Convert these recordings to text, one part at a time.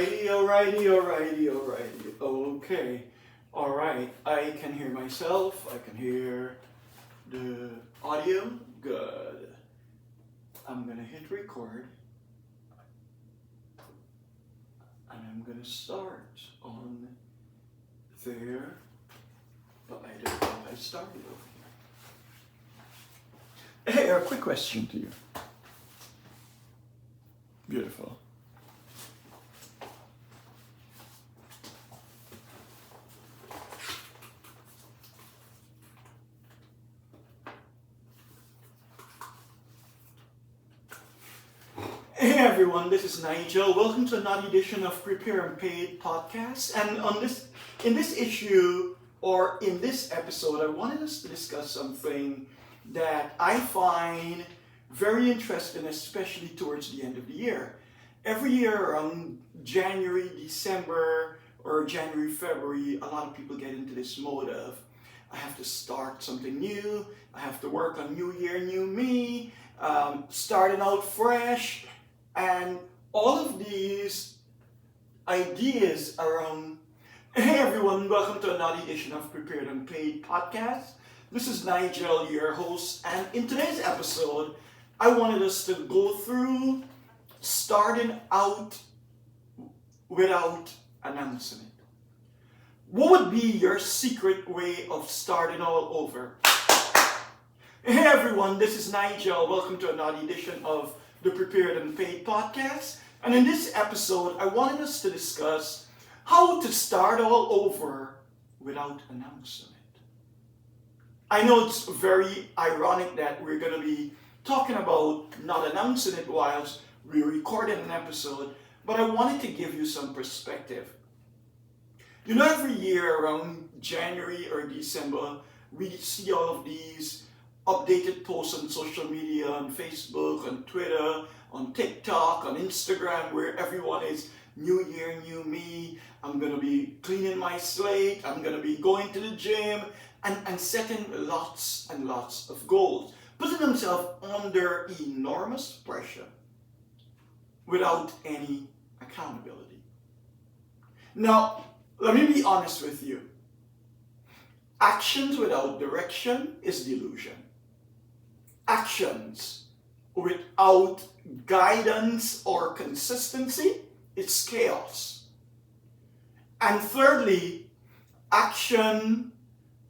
Alrighty. Okay. Alright. I can hear myself. I can hear the audio. Good. I'm gonna hit record. And I'm gonna start on there. But I don't know if I started over here. Hey, a quick question to you. Beautiful. Hey everyone, this is Nigel. Welcome to another edition of Prepare and Paid podcast. And in this issue or in this episode, I wanted us to discuss something that I find very interesting, especially towards the end of the year. Every year around January, December, or January, February, a lot of people get into this mode of I have to start something new. I have to work on New Year, New Me, starting out fresh. And all of these ideas around, hey everyone, welcome to another edition of Prepared and Paid podcast. This is Nigel, your host, and in today's episode, I wanted us to go through starting out without announcing it. What would be your secret way of starting all over? Hey everyone, this is Nigel. Welcome to another edition of the Prepared and Paid podcast. And in this episode, I wanted us to discuss how to start all over without announcing it. I know it's very ironic that we're going to be talking about not announcing it whilst we're recording an episode, but I wanted to give you some perspective. You know, every year around January or December, we see all of these updated posts on social media, on Facebook, on Twitter, on TikTok, on Instagram, where everyone is New Year, New Me. I'm going to be cleaning my slate. I'm going to be going to the gym and setting lots and lots of goals, putting themselves under enormous pressure without any accountability. Now, let me be honest with you. Actions without direction is delusion. Actions without guidance or consistency, it's chaos. And thirdly, action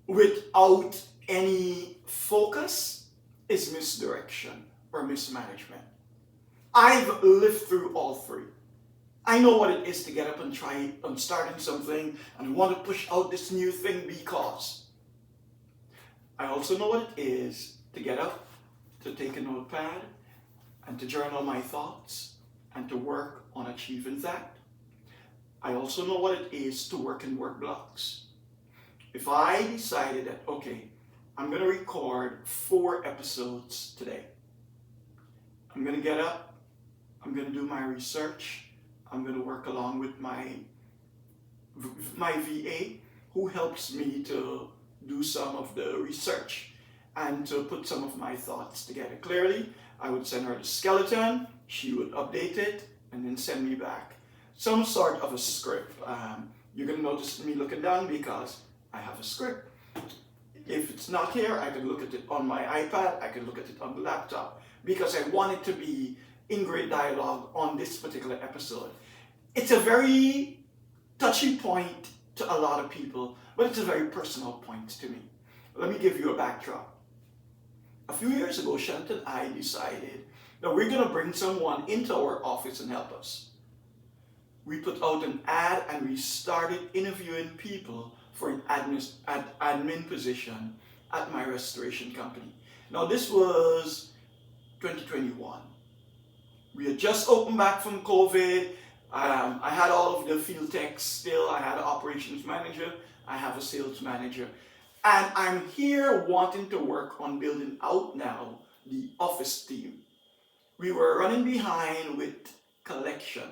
without any focus is misdirection or mismanagement. I've lived through all three. I know what it is to get up and try on starting something and want to push out this new thing because. I also know what it is to get up, to take a notepad, and to journal my thoughts, and to work on achieving that. I also know what it is to work in work blocks. If I decided that, okay, I'm going to record 4 episodes today. I'm going to get up, I'm going to do my research, I'm going to work along with my VA, who helps me to do some of the research and to put some of my thoughts together clearly. I would send her the skeleton, she would update it, and then send me back some sort of a script. You're going to notice me looking down because I have a script. If it's not here, I can look at it on my iPad, I can look at it on the laptop, because I want it to be in great dialogue on this particular episode. It's a very touchy point to a lot of people, but it's a very personal point to me. Let me give you a backdrop. A few years ago, Shant and I decided that we're going to bring someone into our office and help us. We put out an ad and we started interviewing people for an admin position at my restoration company. Now this was 2021. We had just opened back from COVID. I had all of the field techs still. I had an operations manager. I have a sales manager. And I'm here wanting to work on building out now the office team. We were running behind with collection,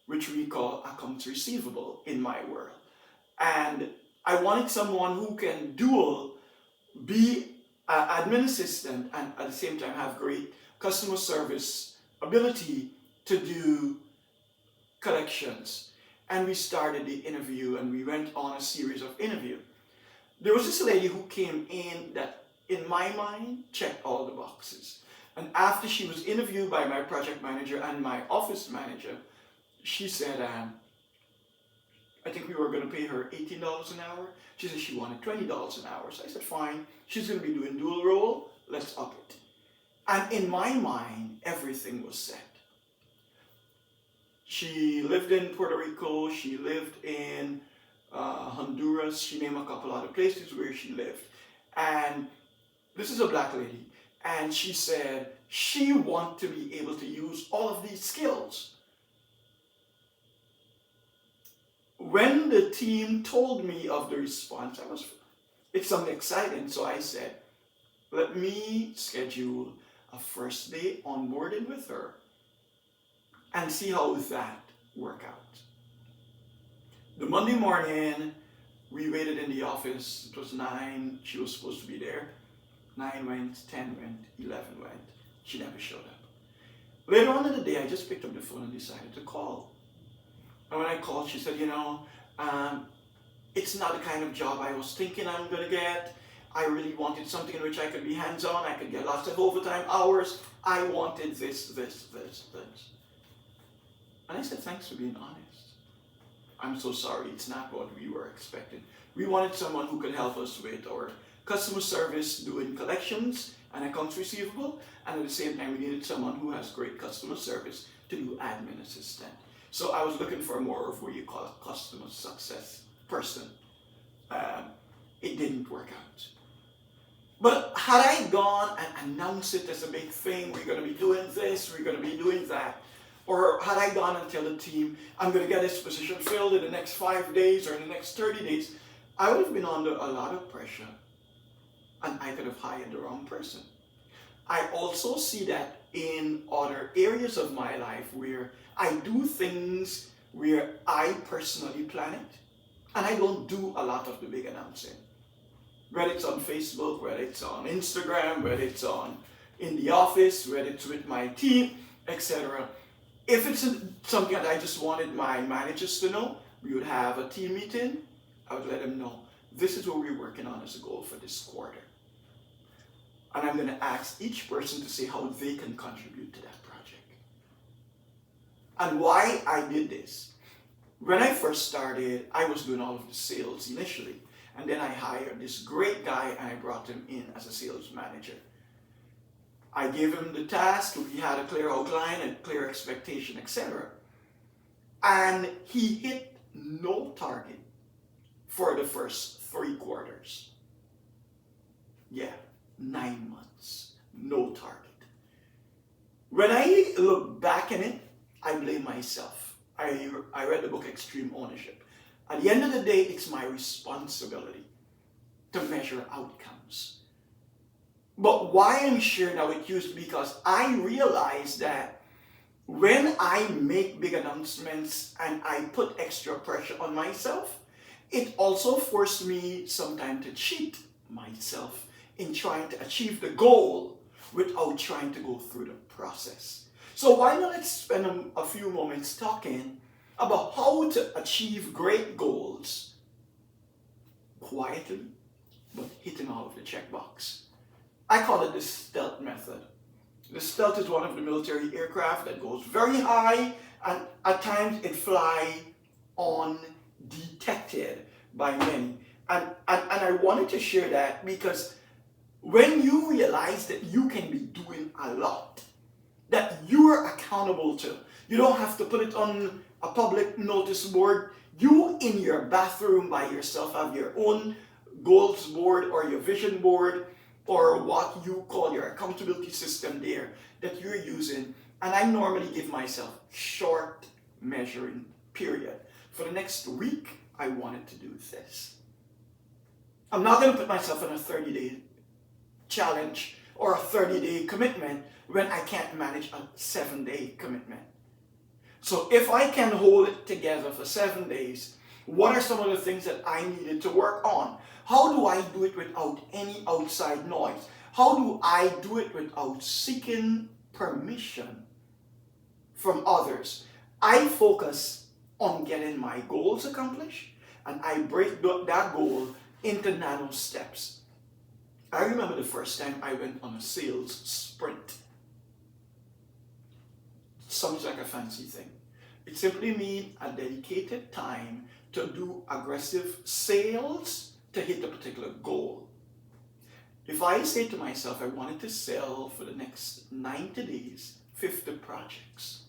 which we call accounts receivable in my world. And I wanted someone who can be an admin assistant and at the same time have great customer service ability to do collections. And we started the interview and we went on a series of interviews. There was this lady who came in that, in my mind, checked all the boxes. And after she was interviewed by my project manager and my office manager, she said, I think we were going to pay her $18 an hour. She said she wanted $20 an hour. So I said, fine, she's going to be doing dual role, let's up it. And in my mind, everything was set. She lived in Puerto Rico, she lived in Honduras, she named a couple other places where she lived. And this is a black lady. And she said she wanted to be able to use all of these skills. When the team told me of the response, it's something exciting. So I said, let me schedule a first day onboarding with her and see how that work out. The Monday morning, we waited in the office. It was 9. She was supposed to be there. 9 went, 10 went, 11 went. She never showed up. Later on in the day, I just picked up the phone and decided to call. And when I called, she said, it's not the kind of job I was thinking I'm going to get. I really wanted something in which I could be hands-on. I could get lots of overtime hours. I wanted this. And I said, thanks for being honest. I'm so sorry, it's not what we were expecting. We wanted someone who could help us with our customer service, doing collections and accounts receivable, and at the same time we needed someone who has great customer service to do admin assistant. So I was looking for more of what you call a customer success person. It didn't work out. But had I gone and announced it as a big thing, we're going to be doing this, we're going to be doing that, or had I gone and tell the team, I'm going to get this position filled in the next 5 days or in the next 30 days, I would have been under a lot of pressure and I could have hired the wrong person. I also see that in other areas of my life where I do things where I personally plan it and I don't do a lot of the big announcing. Whether it's on Facebook, whether it's on Instagram, whether it's in the office, whether it's with my team, etc. If it's something that I just wanted my managers to know, we would have a team meeting. I would let them know, this is what we're working on as a goal for this quarter. And I'm going to ask each person to say how they can contribute to that project. And why I did this. When I first started, I was doing all of the sales initially. And then I hired this great guy and I brought him in as a sales manager. I gave him the task, we had a clear outline and clear expectation, etc. And he hit no target for the first 3 quarters. Yeah, 9 months, no target. When I look back in it, I blame myself. I read the book Extreme Ownership. At the end of the day, it's my responsibility to measure outcomes. But why I'm sharing that with you is because I realize that when I make big announcements and I put extra pressure on myself, it also forced me sometimes to cheat myself in trying to achieve the goal without trying to go through the process. So why not let's spend a few moments talking about how to achieve great goals quietly, but hitting all of the checkbox. I call it the stealth method. The stealth is one of the military aircraft that goes very high and at times it flies undetected by many. And I wanted to share that because when you realize that you can be doing a lot, that you are accountable to, you don't have to put it on a public notice board. You in your bathroom by yourself have your own goals board or your vision board or what you call your accountability system there that you're using. And I normally give myself short measuring period. For the next week, I wanted to do this. I'm not going to put myself on a 30-day challenge or a 30-day commitment when I can't manage a 7-day commitment. So if I can hold it together for 7 days, what are some of the things that I needed to work on? How do I do it without any outside noise? How do I do it without seeking permission from others? I focus on getting my goals accomplished, and I break that goal into nano steps. I remember the first time I went on a sales sprint. Sounds like a fancy thing. It simply means a dedicated time to do aggressive sales to hit a particular goal. If I say to myself, I wanted to sell for the next 90 days, 50 projects,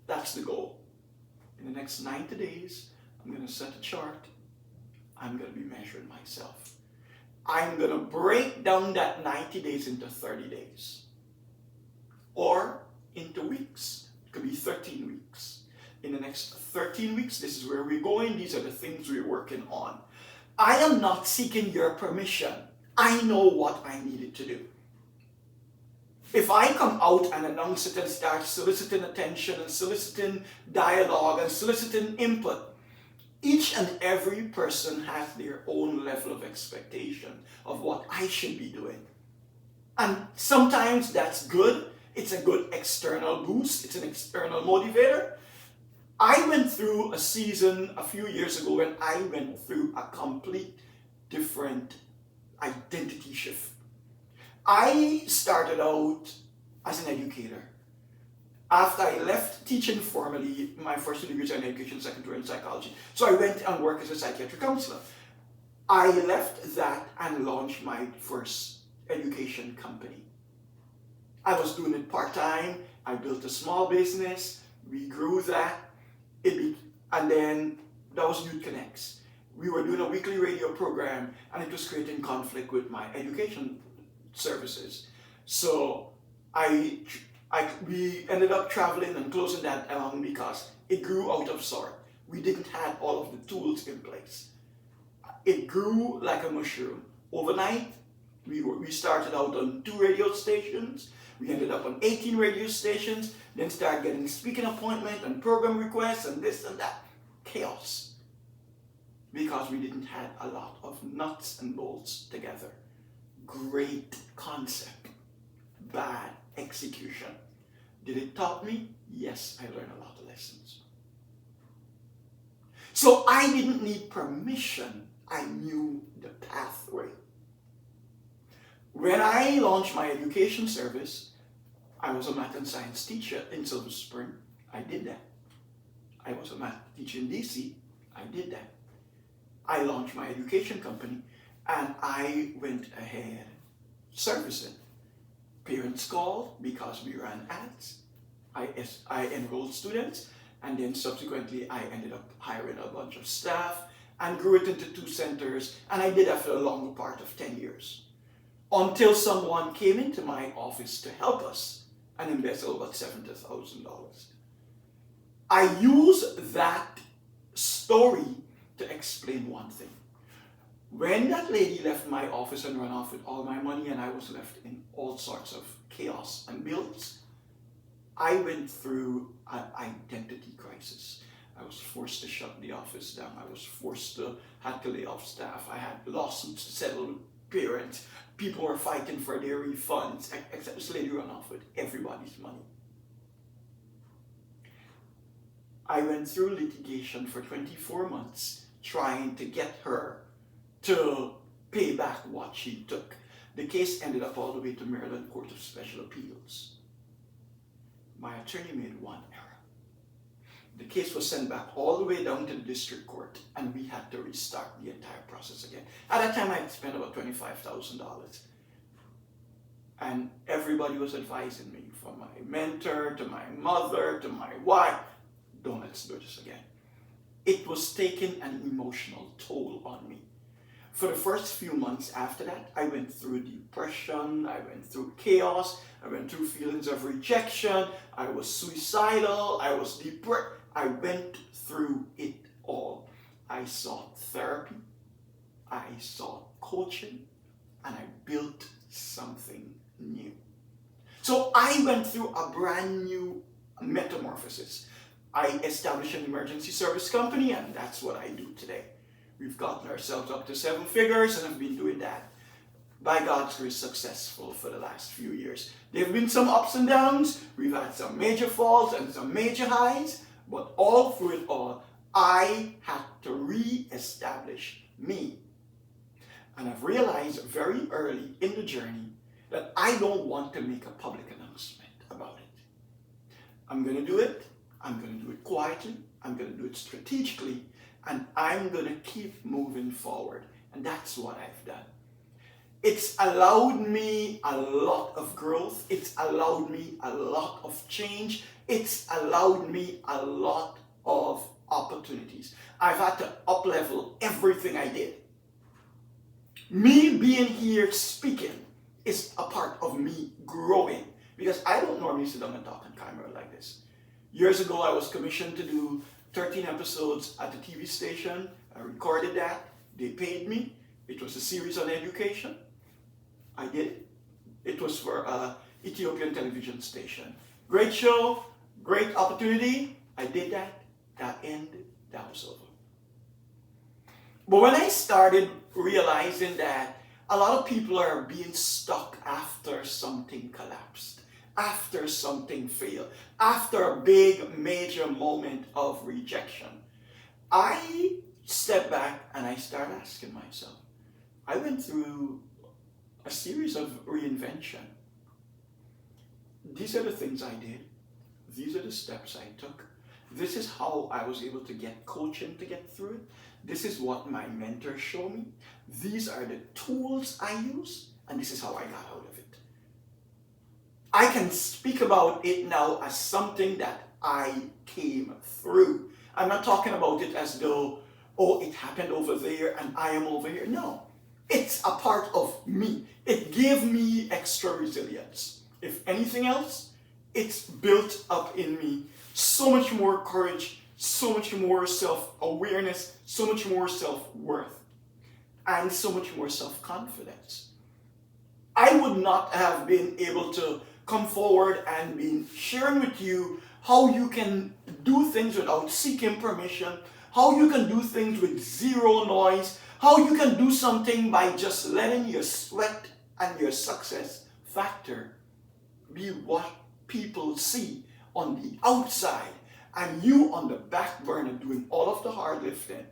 that's the goal. In the next 90 days, I'm going to set a chart. I'm going to be measuring myself. I'm going to break down that 90 days into 30 days. Or into weeks. It could be 13 weeks. In the next 13 weeks, this is where we're going. These are the things we're working on. I am not seeking your permission. I know what I needed to do. If I come out and announce it and start soliciting attention and soliciting dialogue and soliciting input, each and every person has their own level of expectation of what I should be doing. And sometimes that's good. It's a good external boost. It's an external motivator. I went through a season a few years ago when I went through a complete different identity shift. I started out as an educator. After I left teaching formally, my first degree was in education, secondary in psychology. So I went and worked as a psychiatric counselor. I left that and launched my first education company. I was doing it part-time. I built a small business. We grew that. And then that was Youth Connects. We were doing a weekly radio program, and it was creating conflict with my education services. So we ended up traveling and closing that down because it grew out of sort. We didn't have all of the tools in place. It grew like a mushroom. Overnight, we started out on 2 radio stations. We ended up on 18 radio stations, then started getting speaking appointment and program requests and this and that. Chaos. Because we didn't have a lot of nuts and bolts together. Great concept. Bad execution. Did it taught me? Yes, I learned a lot of lessons. So I didn't need permission. I knew the pathway. When I launched my education service, I was a math and science teacher in Silver Spring. I did that. I was a math teacher in DC. I did that. I launched my education company and I went ahead servicing. Parents called because we ran ads. I enrolled students, and then subsequently I ended up hiring a bunch of staff and grew it into 2 centers, and I did that for a longer part of 10 years. Until someone came into my office to help us and invested about $70,000. I use that story to explain one thing. When that lady left my office and ran off with all my money and I was left in all sorts of chaos and bills, I went through an identity crisis. I was forced to shut the office down. I was had to lay off staff. I had lawsuits to settle with parents. People were fighting for their refunds, except this lady ran off with everybody's money. I went through litigation for 24 months trying to get her to pay back what she took. The case ended up all the way to Maryland Court of Special Appeals. My attorney made one error. The case was sent back all the way down to the district court, and we had to restart the entire process again. At that time, I had spent about $25,000. And everybody was advising me, from my mentor to my mother to my wife, don't let's do this again. It was taking an emotional toll on me. For the first few months after that, I went through depression, I went through chaos, I went through feelings of rejection, I was suicidal, I was depressed. I went through it all. I sought therapy, I sought coaching, and I built something new. So I went through a brand new metamorphosis. I established an emergency service company, and that's what I do today. We've gotten ourselves up to 7 figures, and I've been doing that, by God's grace, successful for the last few years. There have been some ups and downs. We've had some major falls and some major highs, But all through it all, I had to re-establish me. And I've realized very early in the journey that I don't want to make a public announcement about it. I'm going to do it. I'm going to do it quietly. I'm going to do it strategically. And I'm going to keep moving forward. And that's what I've done. It's allowed me a lot of growth. It's allowed me a lot of change. It's allowed me a lot of opportunities. I've had to up-level everything I did. Me being here speaking is a part of me growing, because I don't normally sit down and talk on camera like this. Years ago, I was commissioned to do 13 episodes at the TV station. I recorded that. They paid me. It was a series on education. I did it. It was for an Ethiopian television station. Great show, great opportunity. I did that. That ended. That was over. But when I started realizing that a lot of people are being stuck after something collapsed, after something failed, after a big major moment of rejection, I stepped back and I started asking myself. I went through a series of reinvention. These are the things I did. These are the steps I took. This is how I was able to get coaching to get through it. This is what my mentors show me. These are the tools I use, and this is how I got out of it. I can speak about it now as something that I came through. I'm not talking about it as though, oh, it happened over there and I am over here. No, it's a part of me. It gave me extra resilience. If anything else, it's built up in me so much more courage, so much more self-awareness, so much more self-worth, and so much more self-confidence. I would not have been able to come forward and be sharing with you how you can do things without seeking permission, how you can do things with zero noise, how you can do something by just letting your sweat and your success factor be what people see on the outside, and you on the back burner doing all of the hard lifting,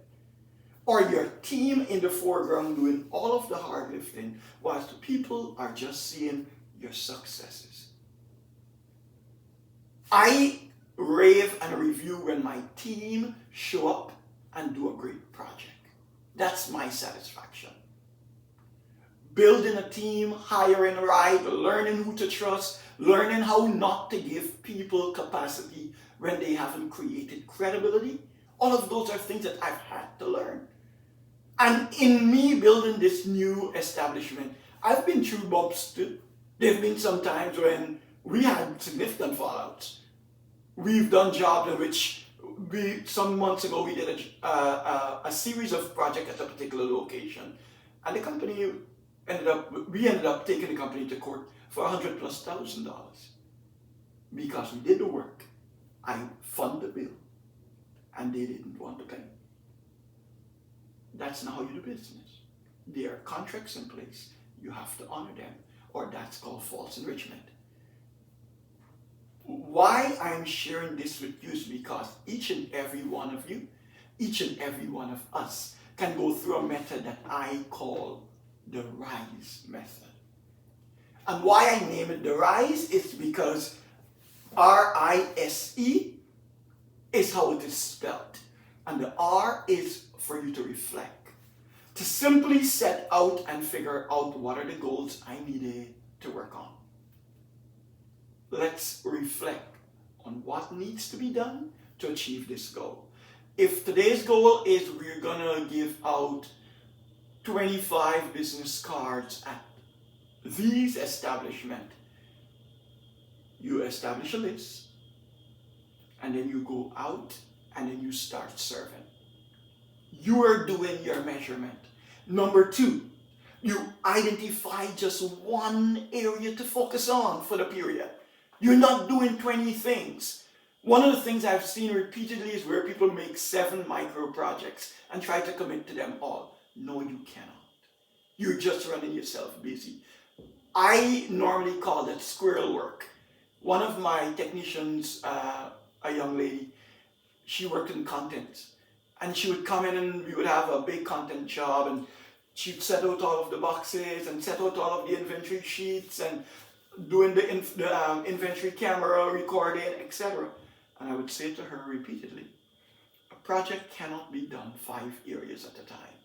or your team in the foreground doing all of the hard lifting, whilst the people are just seeing your successes. I rave and review when my team show up and do a great project. That's my satisfaction. Building a team, hiring right, learning who to trust, learning how not to give people capacity when they haven't created credibility. All of those are things that I've had to learn. And in me building this new establishment, I've been through bumps too. There have been some times when we had significant fallouts. We've done jobs in which some months ago we did a series of projects at a particular location, and the company we ended up taking the company to court for $100,000+ because we did the work. I funded the bill, and they didn't want to pay. That's not how you do business. There are contracts in place. You have to honor them, or that's called false enrichment. Why I'm sharing this with you is because each and every one of you, each and every one of us can go through a method that I call the RISE method. And why I name it the RISE is because RISE is how it is spelled. And the R is for you to reflect. To simply set out and figure out what are the goals I needed to work on. Let's reflect on what needs to be done to achieve this goal. If today's goal is we're gonna give out 25 business cards at these establishments, you establish a list, and then you go out and then you start serving. You are doing your measurement. Number 2, you identify just one area to focus on for the period. You're not doing 20 things. One of the things I've seen repeatedly is where people make 7 micro projects and try to commit to them all. No, you cannot. You're just running yourself busy. I normally call that squirrel work. One of my technicians, a young lady, she worked in content. And she would come in and we would have a big content job, and she'd set out all of the boxes and set out all of the inventory sheets and doing the inventory camera recording, etc. And I would say to her repeatedly, a project cannot be done 5 areas at a time.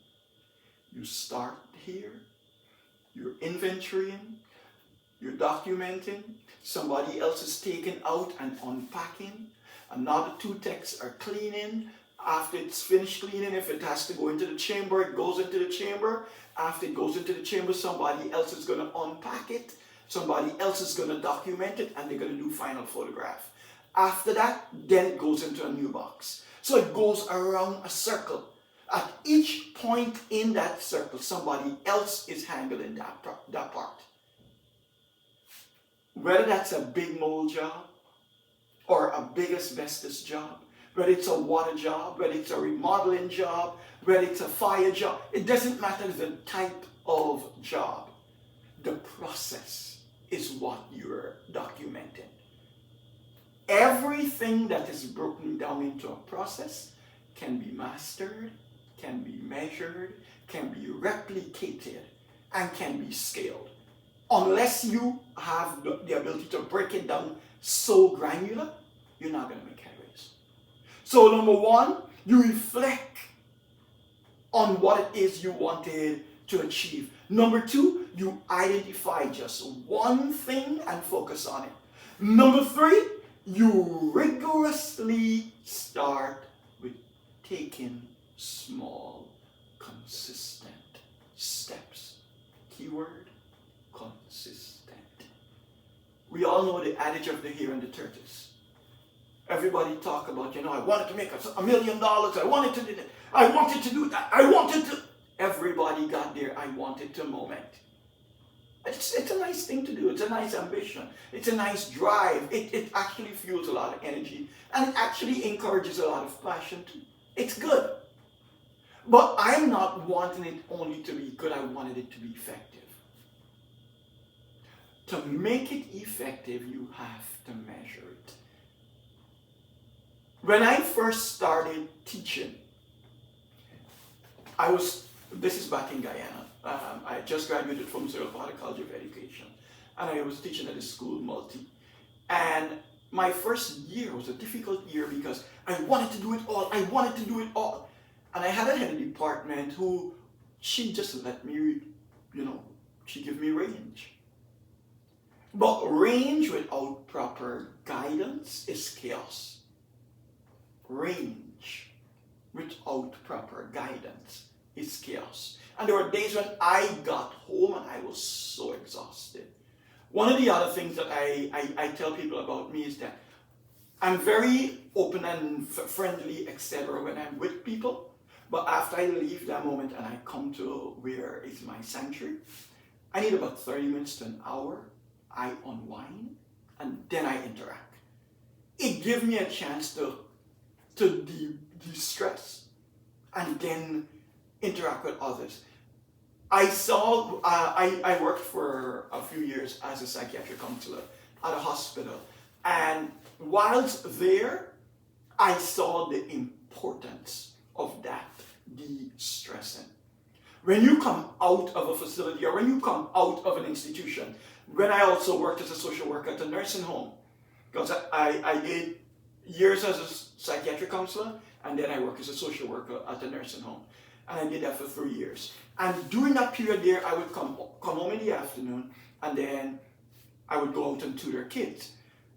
You start here, you're inventorying, you're documenting, somebody else is taking out and unpacking, another 2 techs are cleaning. After it's finished cleaning, if it has to go into the chamber, it goes into the chamber. After it goes into the chamber, somebody else is going to unpack it. Somebody else is going to document it, and they're going to do final photograph. After that, then it goes into a new box. So it goes around a circle. At each point in that circle, somebody else is handling that part. Whether that's a big mold job or a big asbestos job, whether it's a water job, whether it's a remodeling job, whether it's a fire job, it doesn't matter the type of job. The process is what you're documenting. Everything that is broken down into a process can be mastered, can be measured, can be replicated, and can be scaled. Unless you have the ability to break it down so granular, you're not going to make headways. So number 1, you reflect on what it is you wanted to achieve. Number 2, you identify just one thing and focus on it. Number 3, you rigorously start with taking small, consistent steps. Keyword, consistent. We all know the adage of the hare and the tortoise. Everybody talk about, I wanted to make $1 million. I wanted to do that. I wanted to do that. I wanted to. Everybody got their I wanted to moment. It's a nice thing to do. It's a nice ambition. It's a nice drive. It actually fuels a lot of energy. And it actually encourages a lot of passion too. It's good. But I'm not wanting it only to be good. I wanted it to be effective. To make it effective, you have to measure it. When I first started teaching, this is back in Guyana. I just graduated from Cyril Potter College of Education, and I was teaching at the school multi. And my first year was a difficult year because I wanted to do it all. And I had a head of department who, she just let me, she gave me range. But range without proper guidance is chaos. Range without proper guidance is chaos. And there were days when I got home and I was so exhausted. One of the other things that I tell people about me is that I'm very open and friendly, etc. when I'm with people. But after I leave that moment and I come to where is my sanctuary, I need about 30 minutes to an hour. I unwind and then I interact. It gives me a chance to de-stress and then interact with others. I worked for a few years as a psychiatric counselor at a hospital, and whilst there, I saw the importance of that de-stressing. When you come out of a facility or when you come out of an institution, when I also worked as a social worker at a nursing home, because I did years as a psychiatric counselor, and then I worked as a social worker at a nursing home. And I did that for 3 years. And during that period there, I would come home in the afternoon, and then I would go out and tutor kids.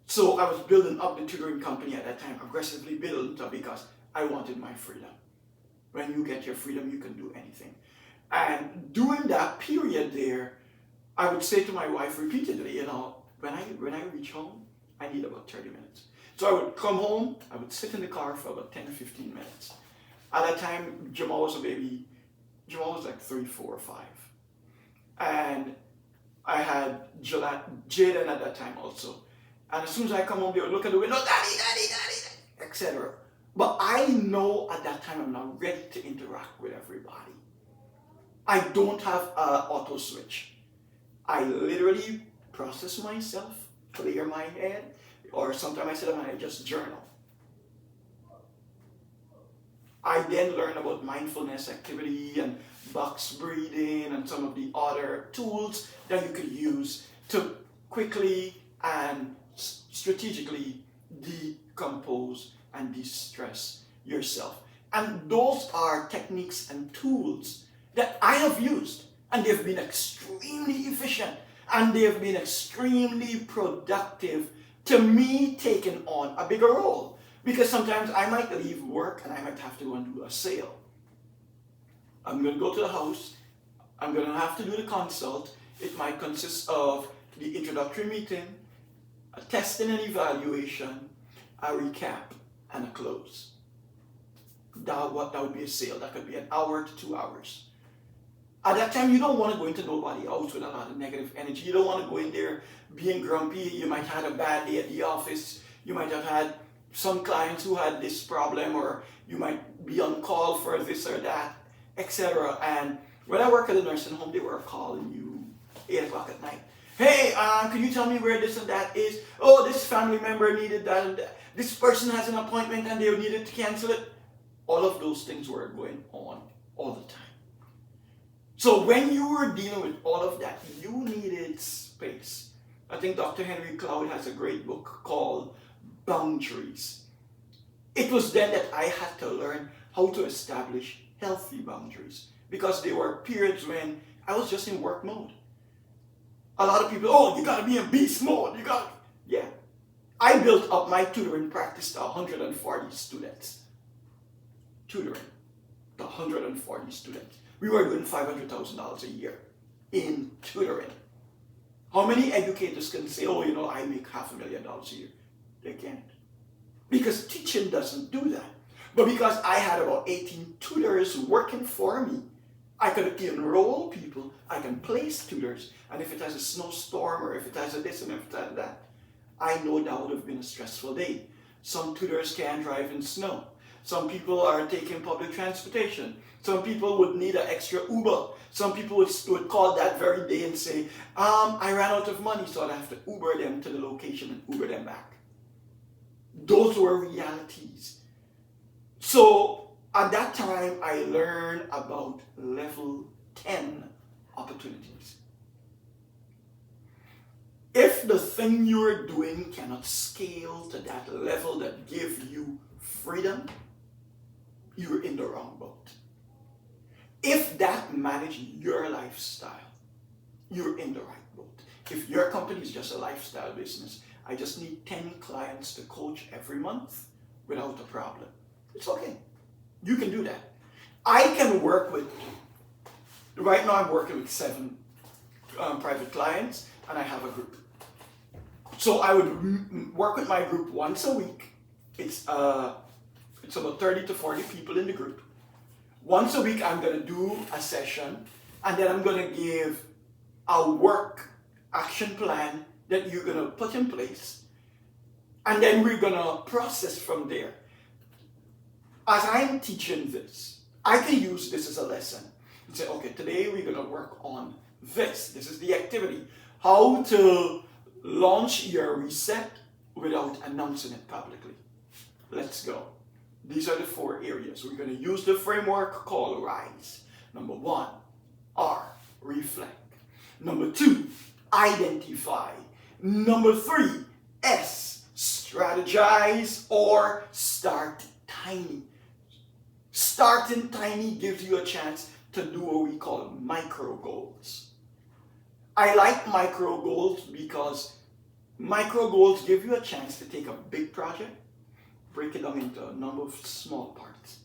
So I was building up the tutoring company at that time, aggressively building up because I wanted my freedom. When you get your freedom, you can do anything. And during that period there, I would say to my wife repeatedly, when I reach home, I need about 30 minutes. So I would come home, I would sit in the car for about 10 or 15 minutes. At that time, Jamal was a baby. Jamal was like 3, 4, 5. And I had Jaden at that time also. And as soon as I come home, they would look at the window, daddy, etc. But I know at that time I'm not ready to interact with everybody. I don't have an auto switch. I literally process myself, clear my head, or sometimes I sit down and I just journal. I then learned about mindfulness activity and box breathing and some of the other tools that you could use to quickly and strategically decompose and de-stress yourself. And those are techniques and tools that I have used, and they've been extremely efficient and they've been extremely productive to me taking on a bigger role. Because sometimes I might leave work and I might have to go and do a sale. I'm going to go to the house, I'm going to have to do the consult. It might consist of the introductory meeting, a testing and evaluation, a recap, and a close. That would be a sale. That could be an hour to 2 hours. At that time, you don't want to go into nobody else with a lot of negative energy. You don't want to go in there being grumpy. You might have had a bad day at the office. You might have had some clients who had this problem, or you might be on call for this or that, etc. And when I work at a nursing home, they were calling you 8 o'clock at night. Hey, can you tell me where this and that is? Oh, this family member needed that and that. This person has an appointment and they needed to cancel it. All of those things were going on all the time. So when you were dealing with all of that, you needed space. I think Dr. Henry Cloud has a great book called Boundaries. It was then that I had to learn how to establish healthy boundaries, because there were periods when I was just in work mode. A lot of people, oh, you gotta be in beast mode, yeah. I built up my tutoring practice to 140 students. Tutoring to 140 students. We were doing $500,000 a year in tutoring. How many educators can say, oh, I make $500,000 a year? They can't. Because teaching doesn't do that. But because I had about 18 tutors working for me, I could enroll people, I can place tutors, and if it has a snowstorm or if it has a this and if it has that, I know that would have been a stressful day. Some tutors can't drive in snow. Some people are taking public transportation. Some people would need an extra Uber. Some people would call that very day and say, I ran out of money, so I'd have to Uber them to the location and Uber them back. Those were realities. So at that time, I learned about level 10 opportunities. If the thing you're doing cannot scale to that level that gives you freedom, you're in the wrong boat. If that manages your lifestyle, you're in the right boat. If your company is just a lifestyle business, I just need 10 clients to coach every month without a problem. It's okay. You can do that. I can work with, right now I'm working with 7 private clients, and I have a group. So I would work with my group once a week. It's about 30 to 40 people in the group. Once a week, I'm going to do a session, and then I'm going to give a work action plan that you're going to put in place, and then we're going to process from there. As I'm teaching this, I can use this as a lesson and say, okay, today we're going to work on this. This is the activity. How to launch your reset without announcing it publicly. Let's go. These are the 4 areas. We're going to use the framework called RISE. Number 1, R, reflect. Number 2, identify. Number 3, S, strategize or start tiny. Starting tiny gives you a chance to do what we call micro goals. I like micro goals because micro goals give you a chance to take a big project, break it down into a number of small parts,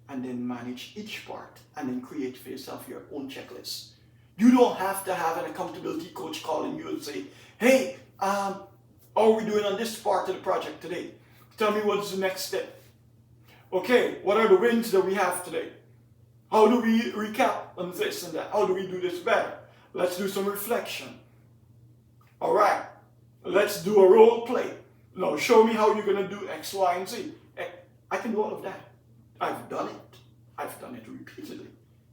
and then manage each part, and then create for yourself your own checklist. You don't have to have an accountability coach calling you and say, hey, how are we doing on this part of the project today? Tell me what's the next step. Okay, what are the wins that we have today? How do we recap on this and that? How do we do this better? Let's do some reflection. All right, let's do a role play. Now show me how you're going to do X, Y, and Z. I can do all of that. I've done it. I've done it repeatedly.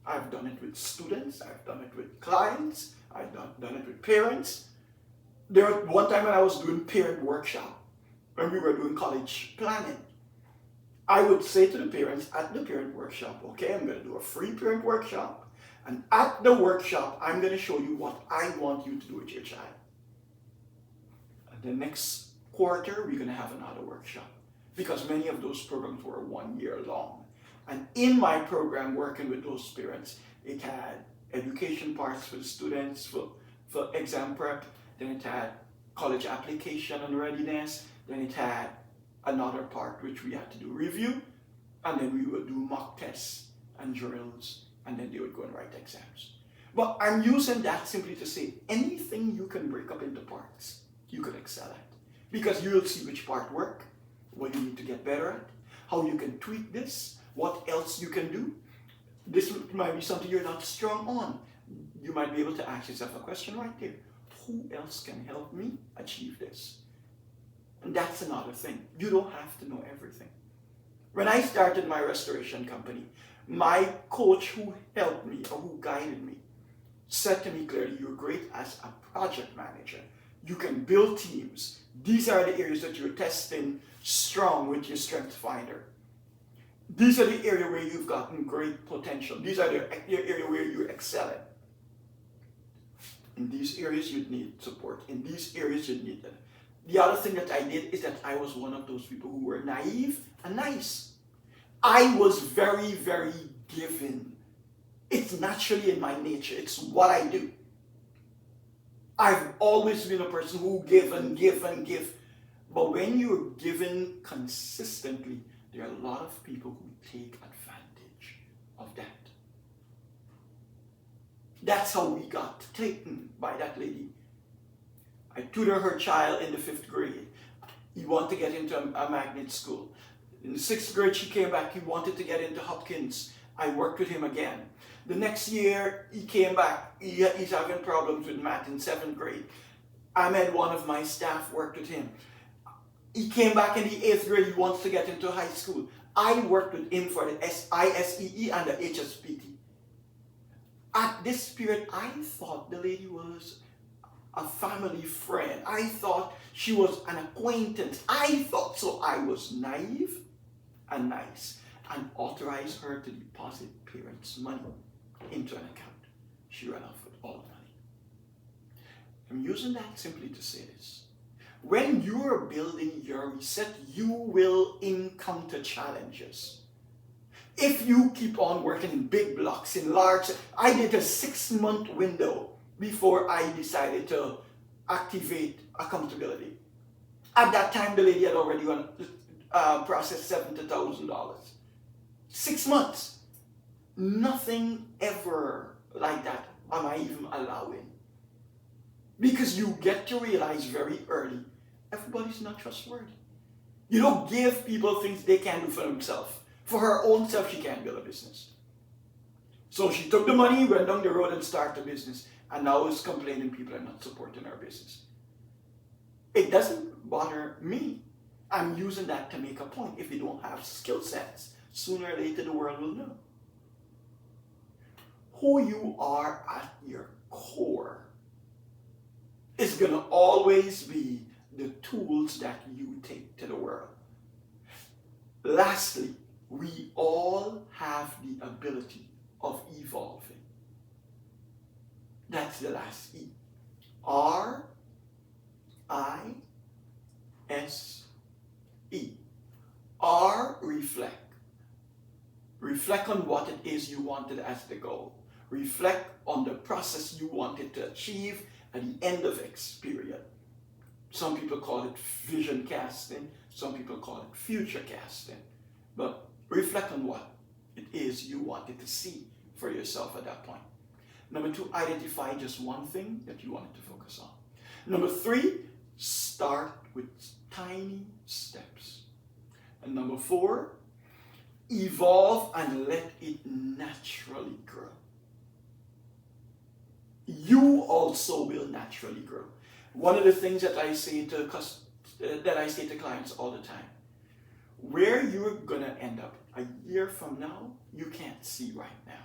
I've done it with students. I've done it with clients. I've done it with parents. There was one time when I was doing parent workshop, when we were doing college planning. I would say to the parents at the parent workshop, okay, I'm going to do a free parent workshop. And at the workshop, I'm going to show you what I want you to do with your child. And the next quarter, we're going to have another workshop because many of those programs were 1 year long. And in my program, working with those parents, it had education parts for the students, for exam prep, then it had college application and readiness, then it had another part which we had to do review, and then we would do mock tests and drills, and then they would go and write exams. But I'm using that simply to say anything you can break up into parts, you could excel at. Because you'll see which part work, what you need to get better at, how you can tweak this, what else you can do. This might be something you're not strong on. You might be able to ask yourself a question right there. Who else can help me achieve this? And that's another thing. You don't have to know everything. When I started my restoration company, my coach who helped me or who guided me said to me clearly, you're great as a project manager. You can build teams. These are the areas that you're testing strong with your strength finder. These are the areas where you've gotten great potential. These are the areas where you're excelling. In these areas, you'd need support. In these areas, you'd need that. The other thing that I did is that I was one of those people who were naive and nice. I was very, very giving. It's naturally in my nature. It's what I do. I've always been a person who give and give and give. But when you're giving consistently, there are a lot of people who take advantage of that. That's how we got taken by that lady. I tutored her child in the 5th grade. He wanted to get into a magnet school. In the 6th grade, she came back. He wanted to get into Hopkins. I worked with him again. The next year, he came back. He's having problems with math in 7th grade. Ahmed, one of my staff, worked with him. He came back in the 8th grade. He wants to get into high school. I worked with him for the ISEE and the HSPT. At this period, I thought the lady was a family friend. I thought she was an acquaintance. I thought so. I was naive and nice and authorized her to deposit parents' money into an account. She ran off with all the money. I'm using that simply to say this. When you're building your reset, you will encounter challenges. If you keep on working in big blocks, in large, I did a 6-month window before I decided to activate accountability. At that time, the lady had already processed $70,000. 6 months. Nothing ever like that am I even allowing. Because you get to realize very early, everybody's not trustworthy. You don't give people things they can't do for themselves. For her own self, she can't build a business. So she took the money, went down the road and started a business, and now is complaining people are not supporting her business. It doesn't bother me. I'm using that to make a point. If you don't have skill sets, sooner or later the world will know. Who you are at your core is going to always be the tools that you take to the world. Lastly, we all have the ability of evolving. That's the last E. R-I-S-E. R, reflect. Reflect on what it is you wanted as the goal. Reflect on the process you wanted to achieve at the end of X period. Some people call it vision casting. Some people call it future casting. But reflect on what it is you wanted to see for yourself at that point. Number 2, identify just one thing that you wanted to focus on. Number 3, start with tiny steps. And number 4, evolve and let it naturally grow. You also will naturally grow. One of the things that I say to clients all the time, where you're gonna end up a year from now, you can't see right now.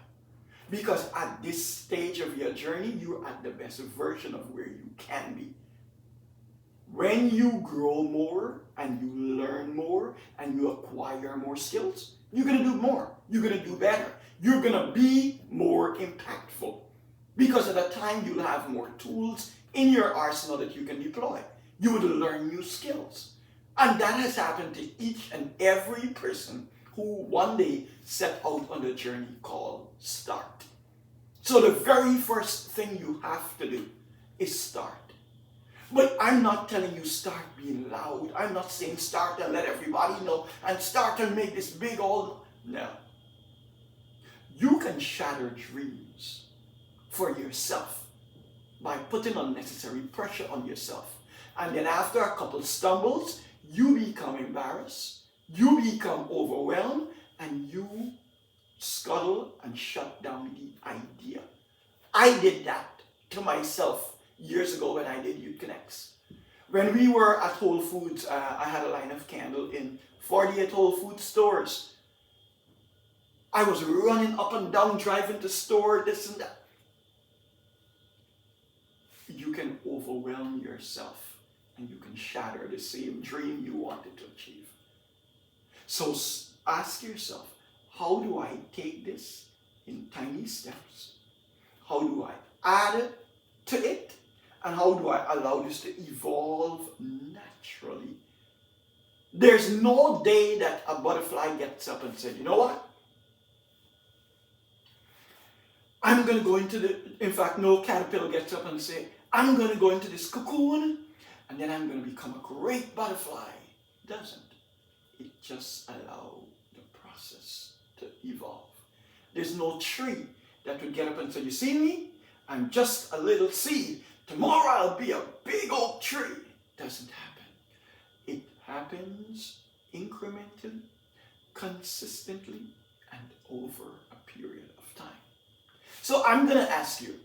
Because at this stage of your journey, you're at the best version of where you can be. When you grow more and you learn more and you acquire more skills, you're going to do more. You're going to do better. You're going to be more impactful. Because at that time, you'll have more tools in your arsenal that you can deploy. You would learn new skills. And that has happened to each and every person who one day set out on the journey called start. So the very first thing you have to do is start. But I'm not telling you start being loud. I'm not saying start and let everybody know and start and make this big old... No. You can shatter dreams for yourself by putting unnecessary pressure on yourself. And then after a couple stumbles, you become embarrassed, you become overwhelmed, and you scuttle and shut down the idea. I did that to myself years ago when I did Youth Connects. When we were at Whole Foods, I had a line of candle in 48 Whole Foods stores. I was running up and down, driving to store, this and that. You can overwhelm yourself and you can shatter the same dream you wanted to achieve. So ask yourself, how do I take this in tiny steps? How do I add to it? And how do I allow this to evolve naturally? There's no day that a butterfly gets up and says, you know what? I'm going to go into in fact, no caterpillar gets up and say, I'm going to go into this cocoon and then I'm going to become a great butterfly. It doesn't. It just allows the process to evolve. There's no tree that would get up and say, you see me? I'm just a little seed. Tomorrow I'll be a big oak tree. It doesn't happen. It happens incrementally, consistently, and over a period of time. So I'm going to ask you,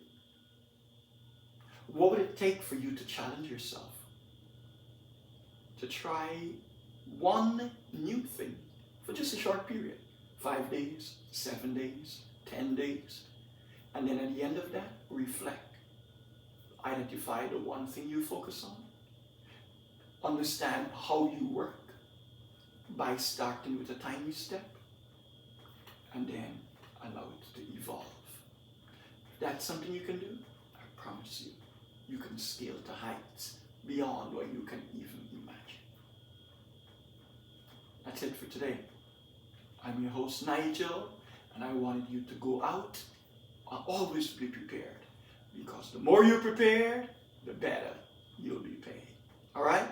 what would it take for you to challenge yourself? To try one new thing for just a short period. 5 days, 7 days, 10 days. And then at the end of that, reflect. Identify the one thing you focus on. Understand how you work by starting with a tiny step. And then allow it to evolve. If that's something you can do, I promise you, you can scale to heights beyond what you can even imagine. That's it for today. I'm your host, Nigel, and I wanted you to go out and always be prepared. Because the more you're prepared, the better you'll be paid. All right?